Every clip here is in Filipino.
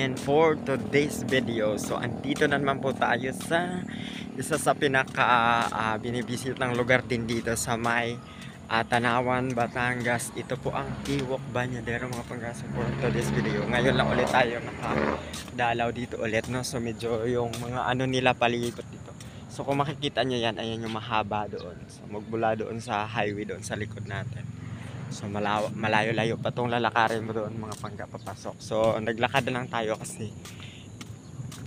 And for today's video, so andito na naman po tayo sa isa sa pinaka binibisitang lugar din dito sa may Tanawan, Batangas. Ito po ang Biwok Bañadero mga panggas. For today's video, ngayon lang ulit tayo nakadalaw dito ulit, no? So medyo yung mga ano nila palibot dito. So kung makikita nyo yan, ayan yung mahaba doon. So magbula doon sa highway doon sa likod natin. So malayo-layo pa tong lalakarin mo doon mga pangga papasok. So naglakad na lang tayo kasi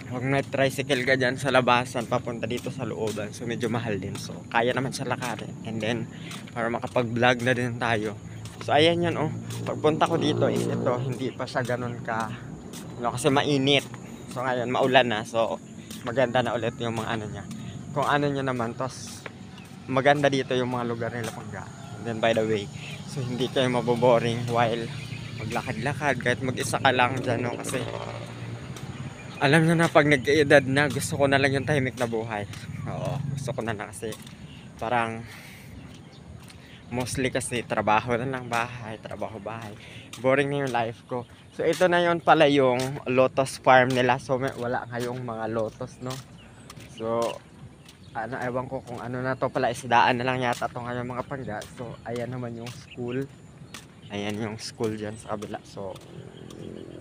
huwag na tricycle ka dyan sa labasan papunta dito sa looban. So medyo mahal din. So kaya naman sa lakarin. And then para makapag-vlog na din tayo. So ayan yan, oh. Pagpunta ko dito is ito, hindi pa siya ganun ka kasi mainit. So ngayon maulan na. So maganda na ulit yung mga ano niya. Kung ano niya naman, tos maganda dito yung mga lugar nila pangga. And then by the way, so hindi kayo maboboring while maglakad-lakad kahit mag-isa ka lang dyan, no? Kasi alam nyo na pag nag-edad na, gusto ko na lang yung tahimik na buhay. Oo, gusto ko na kasi parang mostly kasi trabaho na lang, bahay, trabaho, bahay. Boring na yung life ko. So ito na yun pala yung lotus farm nila. So wala ngayong mga lotus, no? So ano, ewan ko kung ano na to pala, isdaan na lang yata to ngayon mga pangga. So ayan naman yung school. Ayan yung school dyan sa kabila. So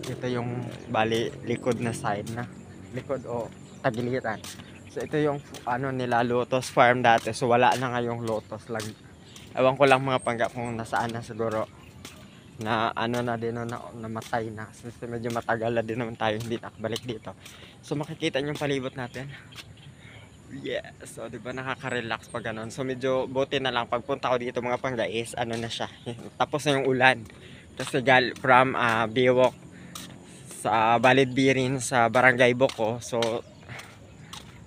ito yung bali likod na side na. Likod o tagiliran. So ito yung ano nila, lotus farm dati. So wala na ngayong lotus lang. Ewan ko lang mga pangga kung nasaan na, siguro na ano na din, na namatay na. So medyo matagal na din naman tayo hindi nakabalik dito. So makikita nyo yung palibot natin. Yeah, so di ba nakaka-relax pag ganun. So medyo buti na lang pagpunta ko dito mga pangga is ano na siya. Tapos na yung ulan. Kasi from Biwok sa Balidbirin sa Barangay Boko. So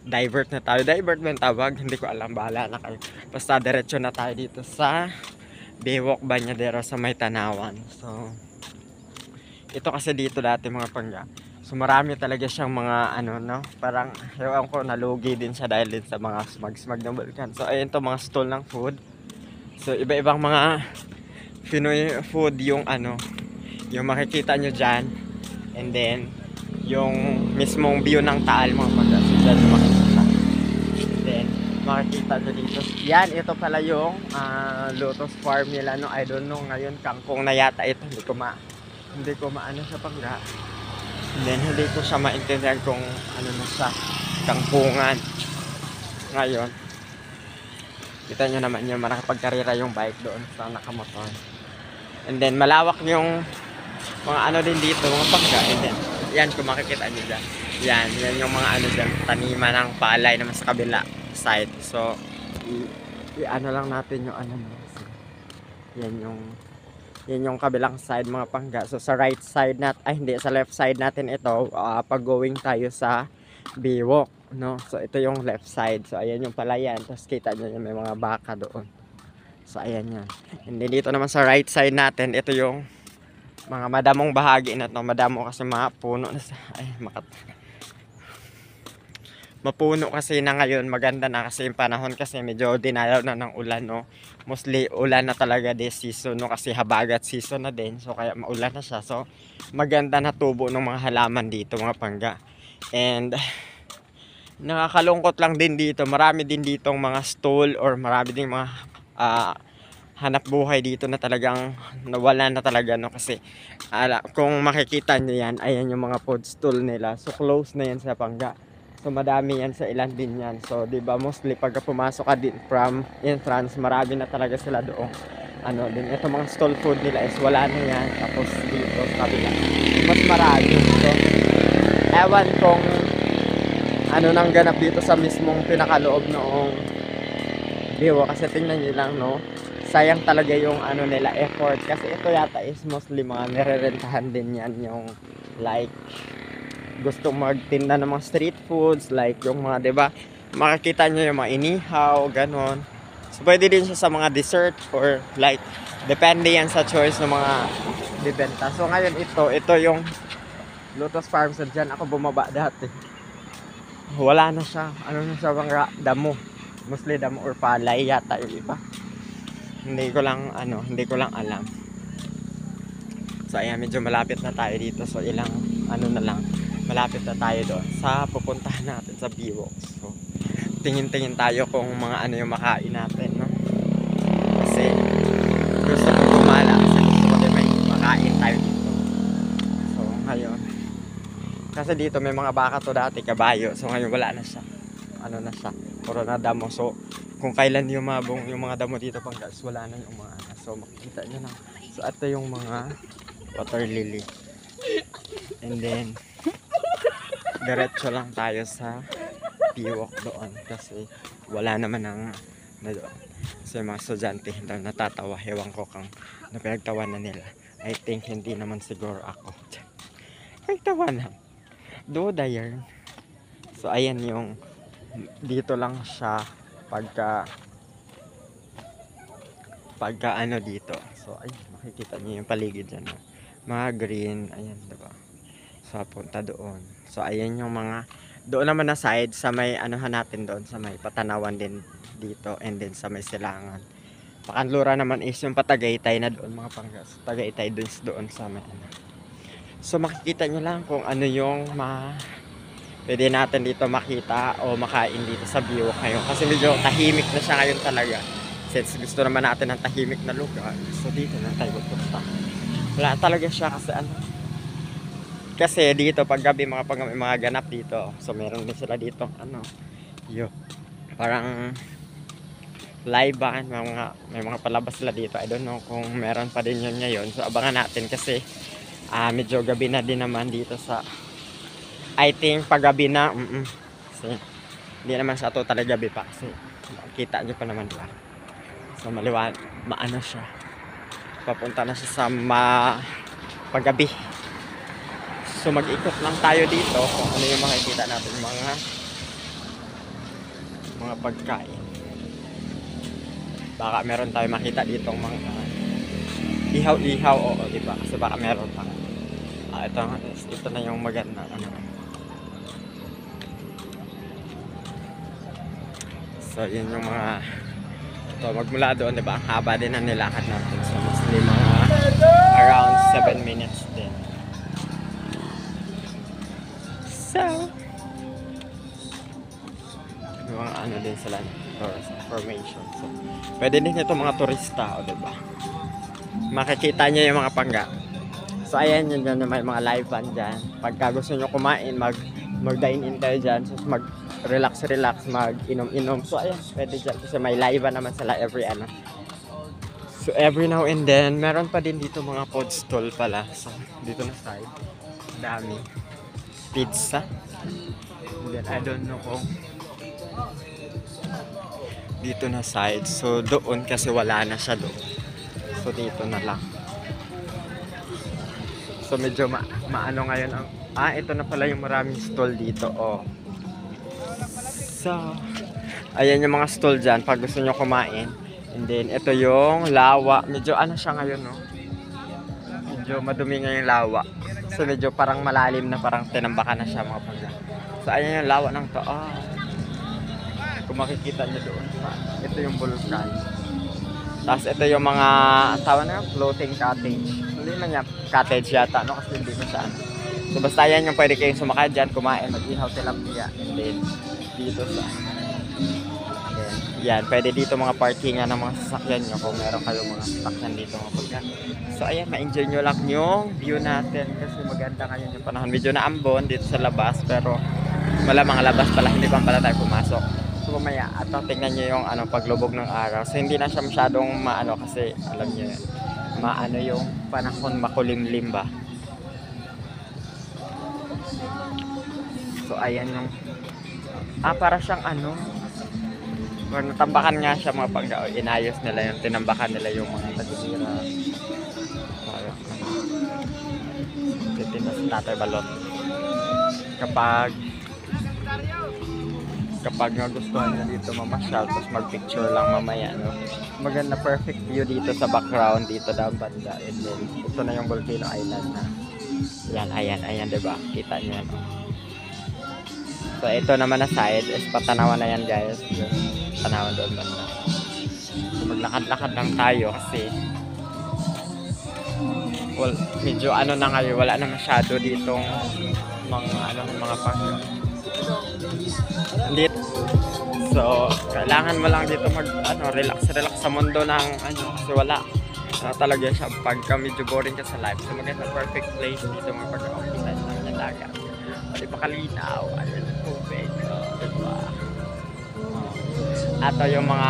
divert na tayo. Divert ba yung tawag? Hindi ko alam, bahala na kayo. Basta diretso na tayo dito sa Biwok Bañadero sa may Tanawan. So ito kasi dito dati mga pangga. So marami talaga siyang mga ano, no, parang ewan ko, nalugi din siya dahil din sa mga smag-smag ng bulkan. So ayun to, mga stall ng food. So iba-ibang mga Pinoy food yung ano, yung makikita nyo dyan. And then yung mismong view ng Taal mga pangga. So dyan yung makikita. And then makikita nyo dito. Yan, ito pala yung lotus farm nila, no. I don't know ngayon kangkong na yata ito. Hindi ko maano sa pangga. And then hindi ko siya maintindihan kung ano na siya, kangkungan. Ngayon kita nyo naman yung makapagkarira yung bike doon sa nakamotor. And then malawak yung mga ano din dito, mga pangga. And then yan, kung makikita nyo dyan, yan yung mga ano dyan, taniman ng palay naman sa kabila side. So i-ano lang natin yung ano na. So, yan yung kabilang side mga pangga. So sa right side hindi, sa left side natin ito, pag going tayo sa Biwok, no. So ito yung left side. So ayan yung palayan. Tapos kita nyo yung may mga baka doon. So ayan yan. And then dito naman sa right side natin, ito yung mga madamong bahagi na to. Madamo kasi mga puno na sa mapuno kasi na ngayon. Maganda na kasi yung panahon, kasi medyo dinalaw na ng ulan, no. Mostly ulan na talaga this season, no, kasi habagat season na din. So kaya maulan na siya. So maganda na tubo ng mga halaman dito mga pangga. And nakakalungkot lang din dito, marami din ditong mga stall or marami din mga hanap buhay dito na talagang nawala na talaga, no. Kasi kung makikita nyo yan, ayan yung mga food stall nila. So close na yan sa pangga. So madami yan sa ilan din yan. So diba mostly pagka pumasok ka din from entrance, marami na talaga sila doon. Ano din, ito mga stall food nila is wala na yan. Tapos dito sa kabila mas marami. So ewan kung ano nang ganap dito sa mismong pinakaloob noong Biwok. Kasi tingnan nyo lang, no, sayang talaga yung ano nila, effort. Kasi ito yata is mostly mga nirerentahan din yan, yung like gustong magtinda ng mga street foods, like yung mga, diba, makikita nyo yung mga inihaw, ganon. So pwede din siya sa mga dessert or like depende yan sa choice ng mga bibenta. So ngayon ito yung lotus farm. So dyan ako bumaba dati, wala na siya, ano na siya, mga damo, mostly damo or palay yata yung iba. Hindi ko lang alam. So ayan, medyo malapit na tayo dito. So ilang ano na lang, malapit na tayo doon sa pupuntahan natin sa Biwoks. So, tingin-tingin tayo kung mga ano yung makain natin, no? Kasi gusto ko gumala kasi gusto ko din may makain tayo dito. So ngayon, kasi dito may mga baka to dati, kabayo. So ngayon wala na siya. Ano na siya, puro na damo. So kung kailan yumabong yung mga damo dito pang guys, wala na yung mga ano. So makikita nyo na. So ito yung mga water lily. And then diretso lang tayo sa Biwok doon kasi wala naman ang na doon. So yung mga estudyante daw natatawa, hewan ko kang napinagtawanan nila. I think hindi naman siguro ako nagtawanan, duda yan. So ayan yung dito lang siya pagka ano dito. So ay makikita niyo yung paligid dyan, no? Mga green, ayan diba? So punta doon. So ayan yung mga doon naman na side sa may anuhan natin doon sa may Patanawan din dito, and then sa may Silangan. Pakanlura naman is yung Patagaytay na doon mga panggas. Tagaytay doon sa may ano. So makikita nyo lang kung ano yung pwede natin dito makita o makain dito sa Biwok ngayon. Kasi medyo tahimik na siya ngayon talaga. Since gusto naman natin ng tahimik na lugar. So dito na tayo pupunta. Wala talaga siya kasi ano. Kasi dito pag gabi mga ganap dito. So meron din sila dito ano. Parang live band, may mga palabas sila dito. I don't know kung meron pa din yun ngayon. So abangan natin kasi medyo gabi na din naman dito sa I think pag gabi na kasi hindi naman sa total gabi pa kasi makikita nyo pa naman diba. So maano siya, papunta na siya sa paggabi. So mag-ikot lang tayo dito kung ano yung makikita natin mga pagkain. Baka meron tayo makita dito mga ihaw-ihaw o diba? Kasi baka meron pa. Ito na yung maganda ano. So yun yung mga ito, magmula doon diba? Ang haba din ang nilakad natin. So mostly mga around 7 minutes din. So yung mga ano din sila tourist information. So pwede din ito mga turista o diba? Makikita nyo yung mga pangga. So ayan yun dyan, may mga live band dyan. Pagka gusto nyo kumain, mag-dine-in kayo dyan. So mag-relax, mag-inom-inom. So ayan, pwede dyan. Kasi may live band naman sila every ano. So every now and then, meron pa din dito mga food stall pala. So dito na side, dami. Pizza. And then I don't know kung dito na side. So doon kasi wala na siya doon. So dito na lang. So medyo maano ngayon ang ito na pala yung maraming stall dito. Oh. So ayan yung mga stall dyan pag gusto nyo kumain. And then ito yung lawa. Medyo ano siya ngayon, no? Medyo madumi ngayon yung lawa. So medyo parang malalim na, parang tinambakan na siya mga pangga. So ayan yung lawa ng to. Kung makikita nyo doon. Ito yung bulkan. Tapos ito yung mga tawag na floating cottage. Hindi man niya cottage yata, no? Kasi hindi man siya ano. So basta yan yung pwede kayong sumakay dyan, kumain, mag-ihaw tilapia. And then dito sa yan, pwede dito mga parkingan ng mga sasakyan nyo kung meron kayong mga sasakyan dito mga pagka. So ayan, ma-enjoy nyo lang yung view natin kasi maganda ngayon yung panahon. Medyo naambon dito sa labas pero malamang labas pala, hindi pa pala tayo pumasok. So mamaya, tingnan nyo yung paglubog ng araw. So hindi na siya masyadong maano kasi alam nyo yun, maano yung panahon, makulimlim ba. So ayan yung para siyang natambakan nga siya mga pagka inayos nila yung tinambakan nila yung mga tagtira. Titinda sa Tatay Balot. Kapag nagustuhan nyo dito mamasyal, tapos magpicture lang mamaya, no? Maganda, perfect view dito sa background, dito daw banda. And then, ito na yung Volcano Island na. Ayan, diba? Kita nyo yan, no? So, ito naman na side is Patanawan na yan, guys. Patanawan doon banda. So, maglakad-lakad lang tayo kasi medyo na ngayon, wala na masyado ditong mga pang dito. So, kailangan mo lang dito relax sa mundo ng kasi wala talaga siya pagka medyo boring ka sa life. So, maganda perfect place dito magpag-occupied lang ng dagat. Di ba kalinaw? Ayun ang tubig. Diba? Ato yung mga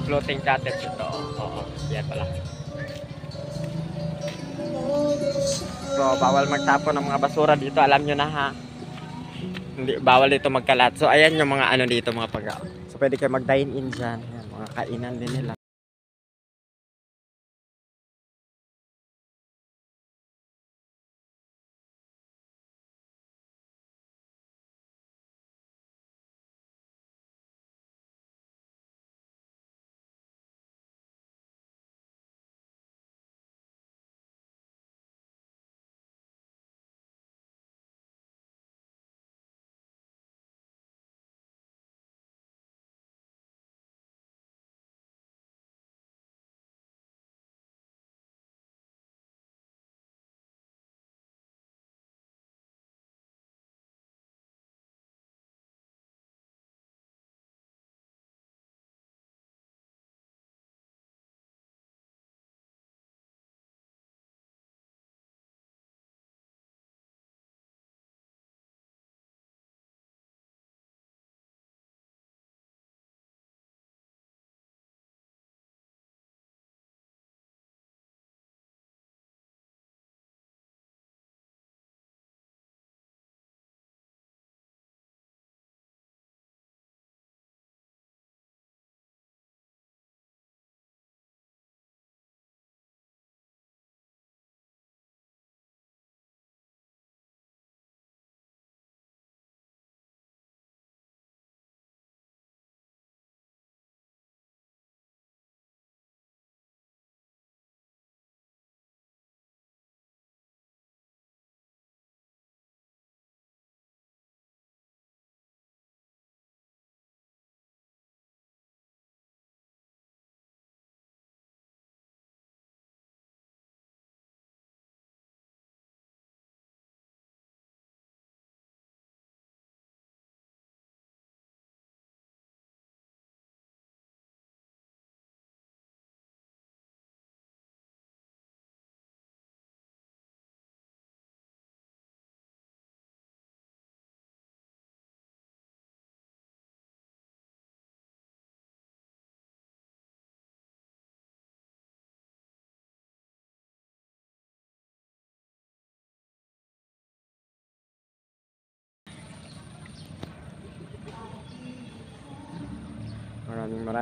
floating cottage ito. Oo, yan pala. So, bawal magtapon ng mga basura dito. Alam nyo na ha. Hindi, bawal dito magkalat. So, ayan yung mga dito, mga So, pwede kayo mag-dine in dyan. Ayan, mga kainan din nila.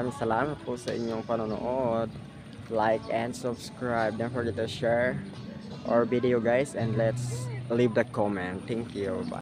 Maraming salamat po sa inyong panonood. Like and subscribe. Don't forget to share our video guys, and let's leave the comment. Thank you. Bye.